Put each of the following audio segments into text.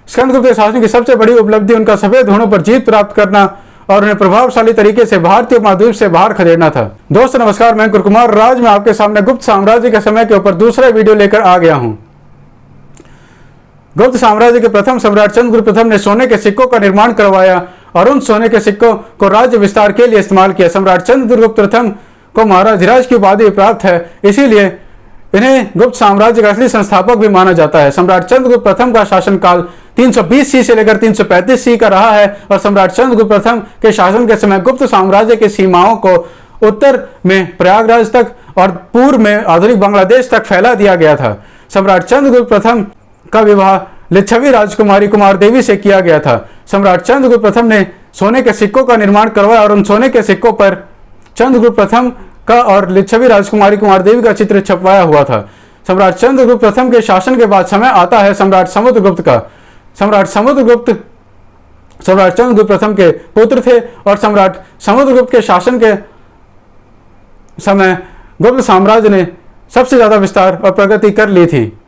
स्कंदगुप्त शासन की सबसे बड़ी उपलब्धि उनका सफेद होने पर जीत प्राप्त करना और उन्हें प्रभावशाली तरीके से भारतीय उपमहाद्वीप से बाहर खदेड़ना था। दोस्तों नमस्कार, मैं अंकुर कुमार आज मैं आपके सामने गुप्त साम्राज्य के समय के ऊपर दूसरा वीडियो लेकर आ गया हूं। गुप्त साम्राज्य के प्रथम सम्राट चंद्रगुप्त प्रथम ने सोने के सिक्कों का निर्माण करवाया और उन सोने के सिक्कों को राज्य विस्तार के लिए इस्तेमाल किया। सम्राट चंद्रगुप्त प्रथम को महाराजधिराज की उपाधि प्राप्त है, इसीलिए इन्हें गुप्त साम्राज्य का असली संस्थापक भी माना जाता है। सम्राट चंद्रगुप्त प्रथम का शासनकाल 320 सी से लेकर 335 सी का रहा है और सम्राट चंद्रगुप्त प्रथम के शासन के समय गुप्त साम्राज्य की सीमाओं को उत्तर में प्रयागराज तक और पूर्व में आधुनिक बांग्लादेश तक फैला दिया गया था। सम्राट चंद्रगुप्त प्रथम का विवाह लिच्छवी राजकुमारी कुमार देवी से किया गया था। सम्राट चंद्रगुप्त प्रथम ने सोने के सिक्कों का निर्माण करवाया और उन सोने के सिक्कों पर चंद्रगुप्त प्रथम का और लिच्छवी राजकुमारी कुमार देवी का चित्र छपवाया हुआ था। सम्राट चंद्रगुप्त प्रथम के शासन के बाद समय आता है सम्राट समुद्रगुप्त का। सम्राट चंद्रगुप्त प्रथम के पुत्र थे और सम्राट समुद्रगुप्त के शासन के समय गुप्त साम्राज्य ने सबसे ज्यादा विस्तार और प्रगति कर ली थी।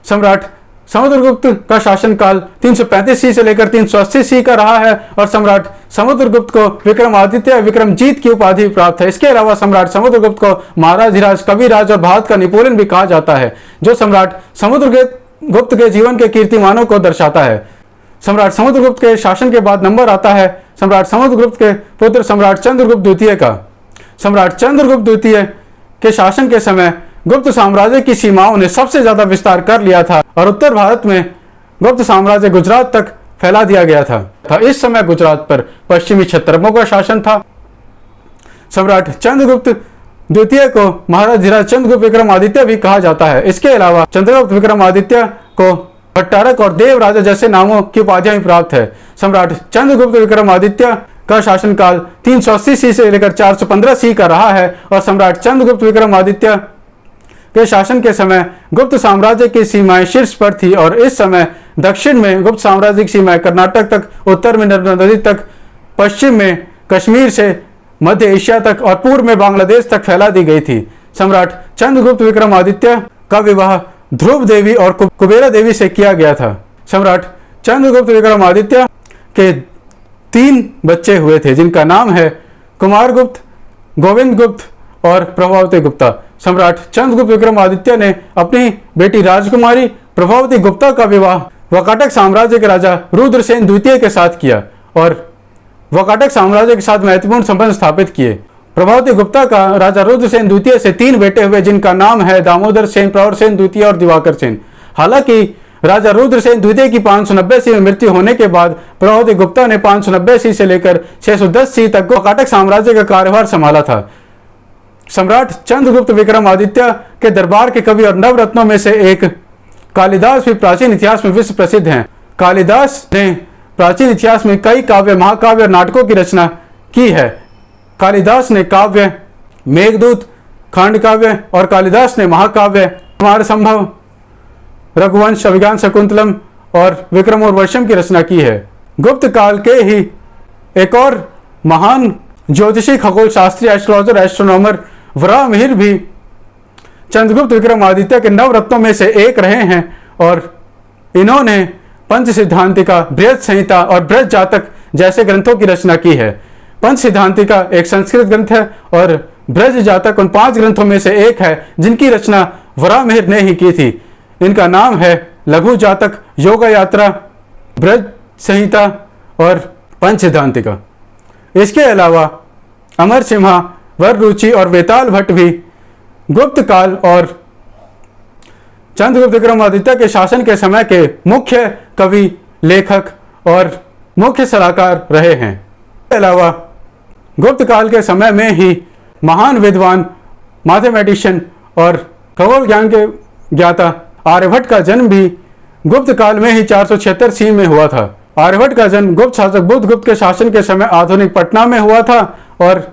सम्राट समुद्रगुप्त का शासनकाल 335 सी से लेकर 380 सी का रहा है और सम्राट समुद्रगुप्त को विक्रमादित्य विक्रमजीत की उपाधि प्राप्त है। इसके अलावा सम्राट समुद्रगुप्त को महाराजधिराज, कविराज और भारत का नेपोलियन भी कहा जाता है, जो सम्राट समुद्रगुप्त के जीवन के कीर्तिमानों को दर्शाता है। सम्राट समुद्रगुप्त के शासन के बाद नंबर आता है सम्राट समुद्रगुप्त के पुत्र सम्राट चंद्रगुप्त द्वितीय का। सम्राट चंद्रगुप्त द्वितीय के शासन के समय गुप्त साम्राज्य की सीमाओं ने सबसे ज्यादा विस्तार कर लिया था और उत्तर भारत में गुप्त साम्राज्य गुजरात तक फैला दिया गया था। इस समय गुजरात पर पश्चिमी क्षत्रपों का शासन था। सम्राट चंद्रगुप्त द्वितीय को महाराजधिराज चंद्रगुप्त विक्रमादित्य भी कहा जाता है। इसके अलावा चंद्रगुप्त विक्रमादित्य को भट्टारक और देवराजा जैसे नामों की उपाधियां भी प्राप्त है। सम्राट चंद्रगुप्त विक्रमादित्य का शासनकाल 380 सी से लेकर 415 सी का रहा है और सम्राट चंद्रगुप्त विक्रमादित्य के शासन के समय गुप्त साम्राज्य की सीमाएं शीर्ष पर थी और इस समय दक्षिण में गुप्त साम्राज्य की सीमाएं कर्नाटक तक, उत्तर में नर्मदा नदी तक, पश्चिम में कश्मीर से मध्य एशिया तक और पूर्व में बांग्लादेश तक फैला दी गई थी। सम्राट चंद्रगुप्त विक्रमादित्य का विवाह ध्रुव देवी और कुबेरा देवी से किया गया था। सम्राट चंद्रगुप्त विक्रमादित्य के 3 बच्चे हुए थे, जिनका नाम है कुमारगुप्त, गोविंद गुप्त और प्रभावती गुप्ता। सम्राट चंद्रगुप्त विक्रमादित्य ने अपनी बेटी राजकुमारी प्रभावती गुप्ता का विवाह वाकाटक साम्राज्य के राजा रुद्रसेन द्वितीय के साथ किया और वाकाटक साम्राज्य के साथ महत्वपूर्ण संबंध स्थापित किए। प्रभावती गुप्ता का राजा रुद्रसेन द्वितीय से 3 बेटे हुए, जिनका नाम है दामोदर सेन, प्रवर सेन द्वितीय और दिवाकर सेन। हालांकि राजा रुद्रसेन द्वितीय की 590 सी में मृत्यु होने के बाद प्रभावती गुप्ता ने 590 सी से लेकर 610 सी तक वाकाटक साम्राज्य का कार्यभार संभाला था। सम्राट चंद्रगुप्त विक्रमादित्य के दरबार के कवि और नवरत्नों में से एक कालिदास भी प्राचीन इतिहास में विश्व प्रसिद्ध हैं। कालिदास ने प्राचीन इतिहास में कई काव्य, महाकाव्य और नाटकों की रचना की है। कालिदास ने काव्य मेघदूत, खंड काव्य और कालिदास ने महाकाव्य कुमार संभव, रघुवंश, अभिज्ञान शकुंतलम और विक्रम और वर्षम की रचना की है। गुप्त काल के ही एक और महान ज्योतिषी, खगोल शास्त्री, एस्ट्रोलॉजर, एस्ट्रोनॉमर वराहमिहिर भी चंद्रगुप्त विक्रमादित्य के नवरत्नों में से एक रहे हैं और इन्होंने पंच सिद्धांतिका, बृहद संहिता और बृहद जातक जैसे ग्रंथों की रचना की है। पंच सिद्धांतिका एक संस्कृत ग्रंथ है और बृहद जातक उन 5 ग्रंथों में से एक है जिनकी रचना वराहमिहिर ने ही की थी। इनका नाम है लघु जातक, योगा यात्रा, बृहद संहिता और पंच सिद्धांतिका। इसके अलावा अमर सिम्हा, वररुचि और वेताल भट्ट भी गुप्त काल और चंद्रगुप्त विक्रमादित्य के शासन के समय के मुख्य कवि, लेखक और मुख्य सलाहकार रहे हैं। इसके अलावा गुप्त काल के समय में ही महान विद्वान, मैथमेटिशियन और खगोल ज्ञान के ज्ञाता आर्यभट्ट का जन्म भी गुप्त काल में ही 476 सी में हुआ था। आर्यभट्ट का जन्म गुप्त शासक बुधगुप्त के शासन के समय आधुनिक पटना में हुआ था और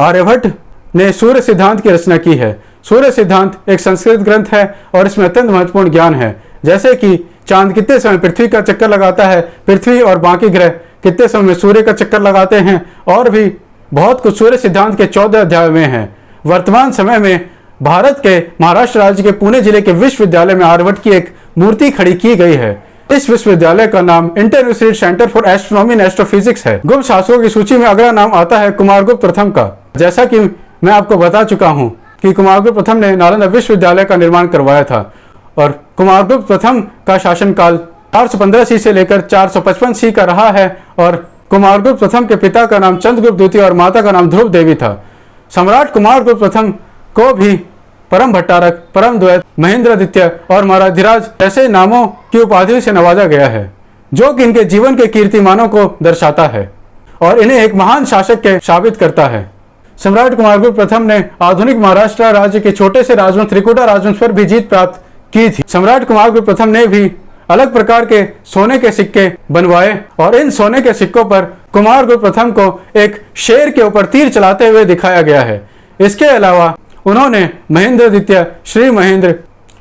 आर्यभट्ट ने सूर्य सिद्धांत की रचना की है। सूर्य सिद्धांत एक संस्कृत ग्रंथ है और इसमें अत्यंत महत्वपूर्ण ज्ञान है, जैसे कि चांद कितने समय पृथ्वी का चक्कर लगाता है, पृथ्वी और बाकी ग्रह कितने समय में सूर्य का चक्कर लगाते हैं और भी बहुत कुछ सूर्य सिद्धांत के 14 अध्याय में है। वर्तमान समय में भारत के महाराष्ट्र राज्य के पुणे जिले के विश्वविद्यालय में आर्यभट्ट की एक मूर्ति खड़ी की गई है। इस विश्वविद्यालय का नाम international centre for astronomy and astrophysics है। गुप्त शासकों की सूची में अगला नाम आता है कुमारगुप्त प्रथम का। जैसा कि मैं आपको बता चुका हूं कि कुमारगुप्त प्रथम ने नालंदा विश्वविद्यालय का निर्माण करवाया था और कुमारगुप्त प्रथम का शासनकाल 415 सी से लेकर 455 सी का रहा है और कुमारगुप्त प्रथम के पिता का नाम चंद्रगुप्त द्वितीय और माता का नाम ध्रुव देवी था। सम्राट कुमारगुप्त प्रथम को भी परम भट्टारक, परम द्वैत, महेंद्रादित्य और महाराधिराज ऐसे नामों की उपाधि से नवाजा गया है जो कि इनके जीवन के कीर्तिमानों को दर्शाता है और इन्हें एक महान शासक के साबित करता है। सम्राट कुमारगुप्त प्रथम ने आधुनिक महाराष्ट्र राज्य के छोटे से राजवंश त्रिकुटा राजवंश पर भी जीत प्राप्त की थी। सम्राट कुमारगुप्त प्रथम ने भी अलग प्रकार के सोने के सिक्के बनवाए और इन सोने के सिक्कों पर कुमारगुप्त प्रथम को एक शेर के ऊपर तीर चलाते हुए दिखाया गया है। इसके अलावा उन्होंने महेंद्रादित्य, श्री महेंद्र,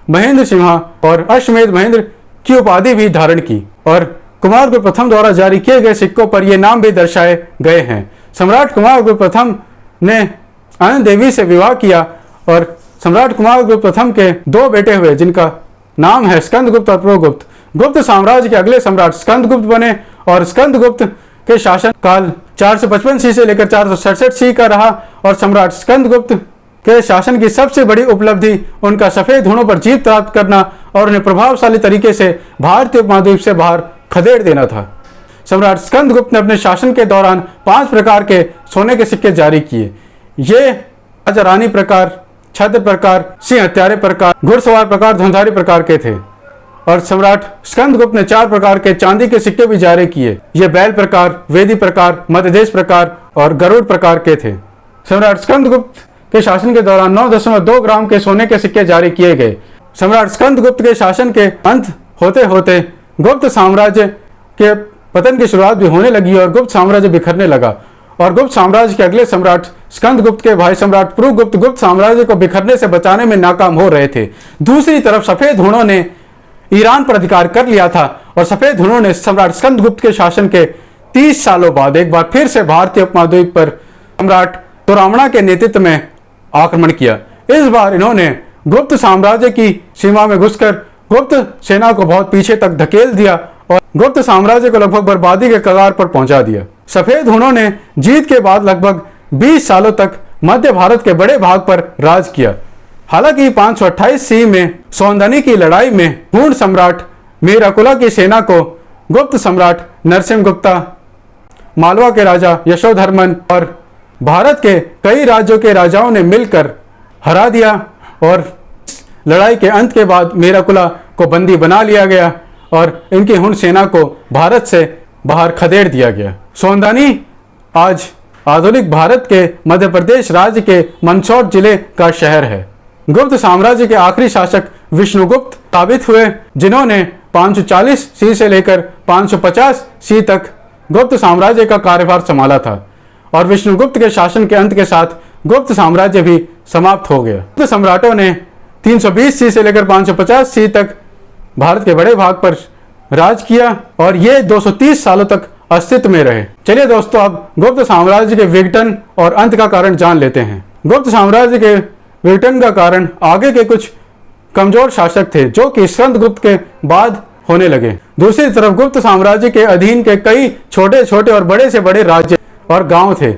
महेंद्र सिंहा और अश्वमेध महेंद्र की उपाधि भी धारण की और कुमारगुप्त प्रथम द्वारा जारी किए गए सिक्कों पर ये नाम भी दर्शाए गए हैं। सम्राट कुमारगुप्त प्रथम ने आनंद देवी से विवाह किया और सम्राट कुमारगुप्त प्रथम के 2 बेटे हुए जिनका नाम है स्कंदगुप्त और प्रगुप्त। गुप्त साम्राज्य के अगले सम्राट स्कंदगुप्त बने और स्कंदगुप्त के शासन काल 455 सी से लेकर 467 सी का रहा और सम्राट स्कंदगुप्त के शासन की सबसे बड़ी उपलब्धि उनका सफेद हुणों पर जीत प्राप्त करना और उन्हें प्रभावशाली तरीके से भारतीय उपमहाद्वीप से बाहर खदेड़ देना था। सम्राट स्कंदगुप्त ने अपने शासन के दौरान 5 प्रकार के सोने के सिक्के जारी किए। ये राजा रानी प्रकार, छत्र प्रकार, सिंह हत्यारे प्रकार, घुड़सवार प्रकार, धनुधारी प्रकार के थे और सम्राट स्कंदगुप्त ने 4 प्रकार के चांदी के सिक्के भी जारी किए। ये बैल प्रकार, वेदी प्रकार, मध्यदेश प्रकार और गरुड़ प्रकार के थे। सम्राट स्कंदगुप्त के शासन के दौरान 9.2 ग्राम के सोने के सिक्के जारी किए गए। सम्राट स्कंदगुप्त के शासन के अंत होते होते गुप्त साम्राज्य के पतन की शुरुआत भी होने लगी और गुप्त साम्राज्य बिखरने लगा और गुप्त साम्राज्य के अगले सम्राट स्कंदगुप्त के भाई सम्राट पुरुगुप्त गुप्त साम्राज्य को बिखरने से बचाने में नाकाम हो रहे थे। दूसरी तरफ सफेद हुणों ने ईरान पर अधिकार कर लिया था और सफेद हुणों ने सम्राट स्कंदगुप्त के शासन के 30 सालों बाद एक बार फिर से भारतीय उपमहाद्वीप पर सम्राट तोरामणा के नेतृत्व में आक्रमण किया। इस बार इन्होंने गुप्त साम्राज्य की सीमा में घुसकर गुप्त सेना को बहुत पीछे तक धकेल दिया और गुप्त साम्राज्य को लगभग बर्बादी के कगार पर पहुंचा दिया। सफेद हुणों ने जीत के बाद लगभग 20 सालों तक मध्य भारत के बड़े भाग पर राज किया। हालांकि 528 सी में सौंदनी की लड़ाई में हुण सम्राट मीराकुला की सेना को गुप्त सम्राट नरसिंहगुप्ता, मालवा के राजा यशोधर्मन और भारत के कई राज्यों के राजाओं ने मिलकर हरा दिया और लड़ाई के अंत के बाद मीराकुला को बंदी बना लिया गया और इनकी हुण सेना को भारत से बाहर खदेड़ दिया गया। सौंदनी आज आधुनिक भारत के मध्य प्रदेश राज्य के मंदसौर जिले का शहर है। गुप्त साम्राज्य के आखिरी शासक विष्णुगुप्त साबित हुए जिन्होंने 540 सी से लेकर 550 सी तक गुप्त साम्राज्य का कार्यभार संभाला था और विष्णुगुप्त के शासन के अंत के साथ गुप्त साम्राज्य भी समाप्त हो गया। गुप्त सम्राटों ने 320 सी से लेकर 550 सी तक भारत के बड़े भाग पर राज किया और ये 230 सालों तक अस्तित्व में रहे। चलिए दोस्तों, अब गुप्त साम्राज्य के विघटन और अंत का कारण जान लेते हैं। गुप्त साम्राज्य के विघटन का कारण आगे के कुछ कमजोर शासक थे जो कि स्कंदगुप्त के बाद होने लगे। दूसरी तरफ गुप्त साम्राज्य के अधीन के कई छोटे छोटे और बड़े से बड़े राज्य और गांव थे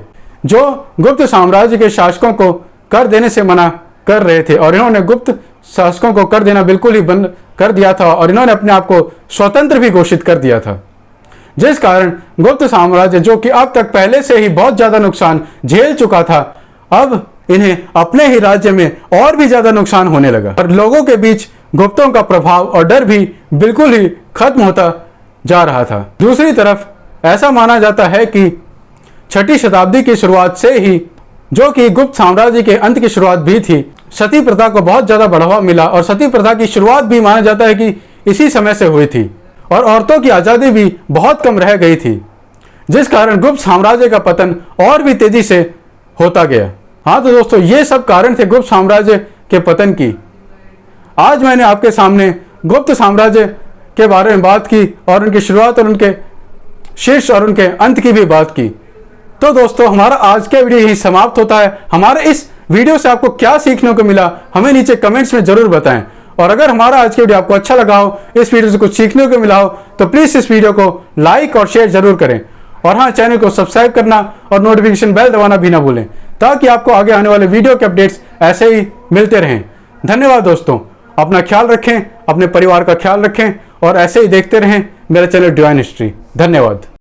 जो गुप्त साम्राज्य के शासकों को कर देने से मना कर रहे थे और इन्होंने गुप्त शासकों को कर देना बिल्कुल ही बंद कर दिया था और इन्होंने अपने आप को स्वतंत्र भी घोषित कर दिया था, जिस कारण गुप्त साम्राज्य जो कि अब तक पहले से ही बहुत ज्यादा नुकसान झेल चुका था, अब इन्हें अपने ही राज्य में और भी ज्यादा नुकसान होने लगा और लोगों के बीच गुप्तों का प्रभाव और डर भी बिल्कुल ही खत्म होता जा रहा था। दूसरी तरफ ऐसा माना जाता है कि 6ठी शताब्दी की शुरुआत से ही, जो कि गुप्त साम्राज्य के अंत की शुरुआत भी थी, सती प्रथा को बहुत ज्यादा बढ़ावा मिला और सती प्रथा की शुरुआत भी माना जाता है कि इसी समय से हुई थी और औरतों की आजादी भी बहुत कम रह गई थी, जिस कारण गुप्त साम्राज्य का पतन और भी तेजी से होता गया। हाँ तो दोस्तों, ये सब कारण थे गुप्त साम्राज्य के पतन की। आज मैंने आपके सामने गुप्त साम्राज्य के बारे में बात की और उनकी शुरुआत और उनके शीर्ष और उनके अंत की भी बात की। तो दोस्तों, हमारा आज का वीडियो यही समाप्त होता है। हमारे इस वीडियो से आपको क्या सीखने को मिला हमें नीचे कमेंट्स में जरूर बताएं और अगर हमारा आज की वीडियो आपको अच्छा लगा हो, इस वीडियो से कुछ सीखने को मिला हो, तो प्लीज़ इस वीडियो को लाइक और शेयर जरूर करें। और हाँ, चैनल को सब्सक्राइब करना और नोटिफिकेशन बेल दबाना भी ना भूलें, ताकि आपको आगे आने वाले वीडियो के अपडेट्स ऐसे ही मिलते रहें। धन्यवाद दोस्तों, अपना ख्याल रखें, अपने परिवार का ख्याल रखें और ऐसे ही देखते रहें मेरा चैनल डिवाइन हिस्ट्री। धन्यवाद।